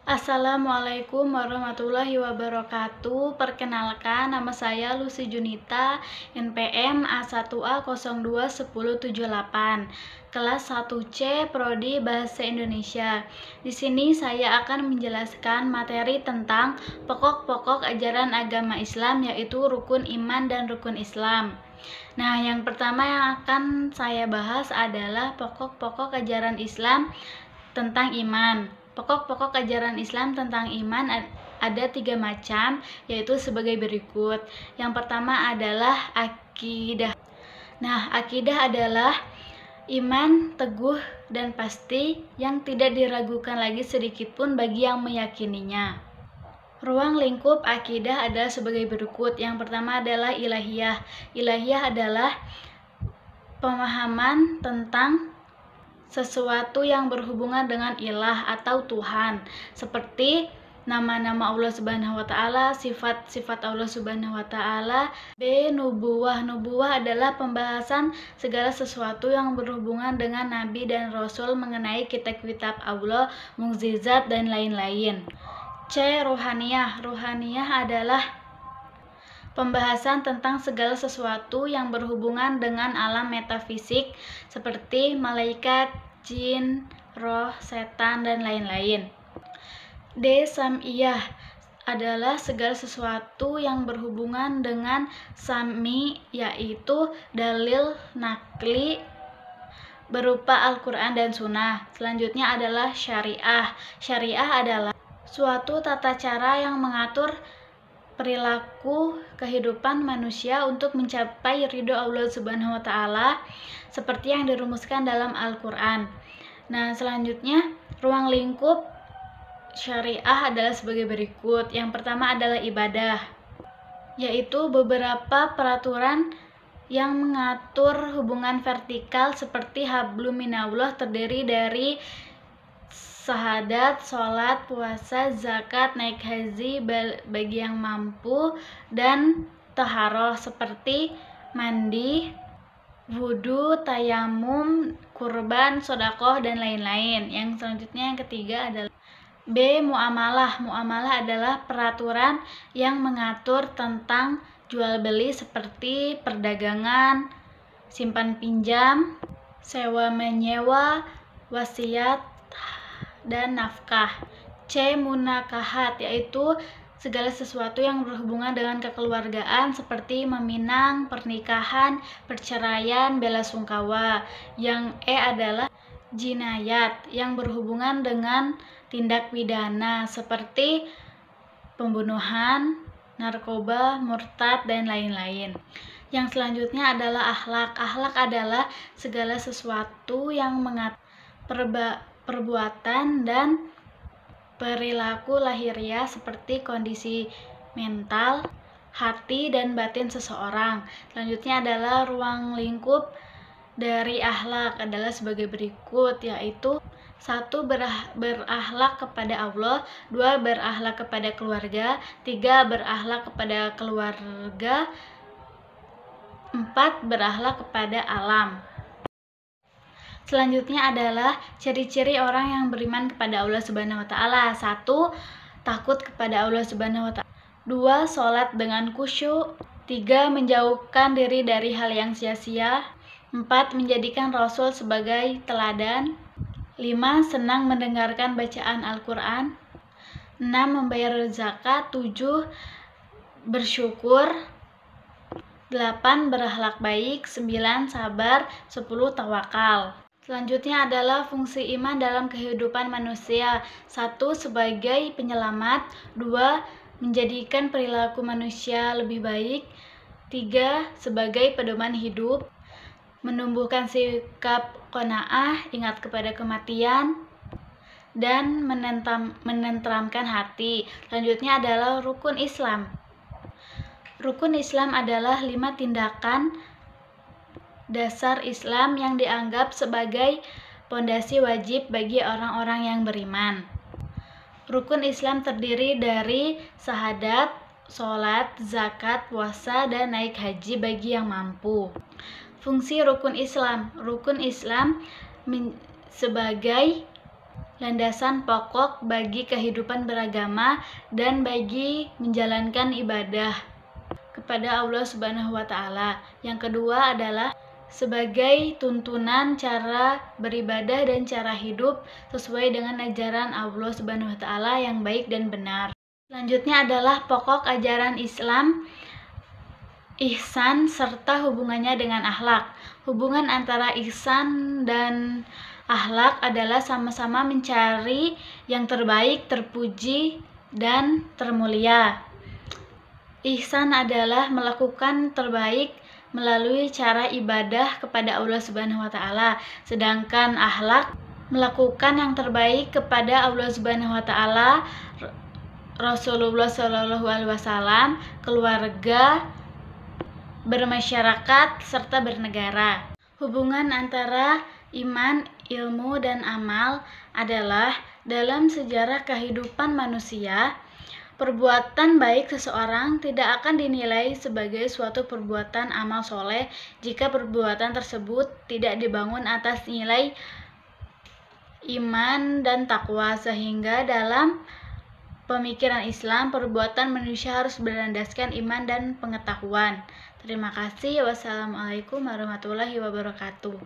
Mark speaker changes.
Speaker 1: Assalamualaikum warahmatullahi wabarakatuh. Perkenalkan, nama saya Lucy Junita, NPM A1A021078, kelas 1C Prodi Bahasa Indonesia. Di sini saya akan menjelaskan materi tentang pokok-pokok ajaran agama Islam, yaitu rukun iman dan rukun Islam. Nah, yang pertama yang akan saya bahas adalah pokok-pokok ajaran Islam tentang iman. Pokok-pokok ajaran Islam tentang iman ada 3 macam, yaitu sebagai berikut. Yang pertama adalah akidah. Nah, akidah adalah iman teguh dan pasti yang tidak diragukan lagi sedikitpun bagi yang meyakininya. Ruang lingkup akidah adalah sebagai berikut. Yang pertama adalah ilahiyah. Ilahiyah adalah pemahaman tentang sesuatu yang berhubungan dengan ilah atau Tuhan, seperti nama-nama Allah Subhanahu wa taala, sifat-sifat Allah Subhanahu wa taala. B. Nubuwah. Nubuwah adalah pembahasan segala sesuatu yang berhubungan dengan nabi dan rasul mengenai kitab-kitab Allah, mukjizat dan lain-lain. C. Ruhaniyah. Ruhaniyah adalah pembahasan tentang segala sesuatu yang berhubungan dengan alam metafisik seperti malaikat, jin, roh, setan, dan lain-lain. D. Sam'iyah adalah segala sesuatu yang berhubungan dengan sami, yaitu dalil nakli berupa Al-Quran dan Sunnah. Selanjutnya adalah syariah. Syariah adalah suatu tata cara yang mengatur perilaku kehidupan manusia untuk mencapai ridho Allah Subhanahu wa taala seperti yang dirumuskan dalam Al-Qur'an. Nah, selanjutnya ruang lingkup syariah adalah sebagai berikut. Yang pertama adalah ibadah, yaitu beberapa peraturan yang mengatur hubungan vertikal seperti hablum minallah, terdiri dari syahadat, sholat, puasa, zakat, naik haji bagi yang mampu, dan taharoh seperti mandi, wudhu, tayamum, kurban, sodakoh, dan lain-lain. Yang selanjutnya yang ketiga adalah B. Muamalah. Muamalah adalah peraturan yang mengatur tentang jual beli seperti perdagangan, simpan pinjam, sewa menyewa, wasiat, dan nafkah. C. Munakahat, yaitu segala sesuatu yang berhubungan dengan kekeluargaan seperti meminang, pernikahan, perceraian, bela sungkawa. Yang E adalah jinayat, yang berhubungan dengan tindak pidana seperti pembunuhan, narkoba, murtad, dan lain-lain. Yang selanjutnya adalah akhlak. Akhlak adalah segala sesuatu yang mengatur perbuatan dan perilaku lahiriah seperti kondisi mental, hati, dan batin seseorang. Selanjutnya adalah ruang lingkup dari akhlak adalah sebagai berikut, yaitu 1. Berakhlak kepada Allah, 2. Berakhlak kepada keluarga, 3. Berakhlak kepada keluarga, 4. Berakhlak kepada alam. Selanjutnya adalah ciri-ciri orang yang beriman kepada Allah Subhanahu wa taala. 1. Takut kepada Allah Subhanahu wa taala. 2. Sholat dengan khusyuk. 3. Menjauhkan diri dari hal yang sia-sia. 4. Menjadikan Rasul sebagai teladan. 5. Senang mendengarkan bacaan Al-Quran. 6. Membayar zakat. 7. Bersyukur. 8. Berakhlak baik. 9. Sabar. 10. Tawakal. Selanjutnya adalah fungsi iman dalam kehidupan manusia. 1. Sebagai penyelamat. 2. Menjadikan perilaku manusia lebih baik. 3. Sebagai pedoman hidup. Menumbuhkan sikap qanaah, ingat kepada kematian, dan menenteramkan hati. Selanjutnya adalah rukun Islam. Rukun Islam adalah 5 tindakan dasar Islam yang dianggap sebagai pondasi wajib bagi orang-orang yang beriman. Rukun Islam terdiri dari syahadat, sholat, zakat, puasa, dan naik haji bagi yang mampu. Fungsi rukun Islam. Rukun Islam sebagai landasan pokok bagi kehidupan beragama dan bagi menjalankan ibadah kepada Allah Subhanahu wa Ta'ala. Yang kedua adalah sebagai tuntunan cara beribadah dan cara hidup sesuai dengan ajaran Allah Subhanahu wa Ta'ala yang baik dan benar. Selanjutnya adalah pokok ajaran Islam, ihsan serta hubungannya dengan akhlak. Hubungan antara ihsan dan akhlak adalah sama-sama mencari yang terbaik, terpuji, dan termulia. Ihsan adalah melakukan terbaik melalui cara ibadah kepada Allah Subhanahu wa Ta'ala, sedangkan akhlak melakukan yang terbaik kepada Allah Subhanahu wa Ta'ala, Rasulullah Shallallahu alaihi wasallam, keluarga, bermasyarakat, serta bernegara. Hubungan antara iman, ilmu, dan amal adalah dalam sejarah kehidupan manusia, perbuatan baik seseorang tidak akan dinilai sebagai suatu perbuatan amal soleh jika perbuatan tersebut tidak dibangun atas nilai iman dan takwa, sehingga dalam pemikiran Islam, perbuatan manusia harus berlandaskan iman dan pengetahuan. Terima kasih. Wassalamualaikum warahmatullahi wabarakatuh.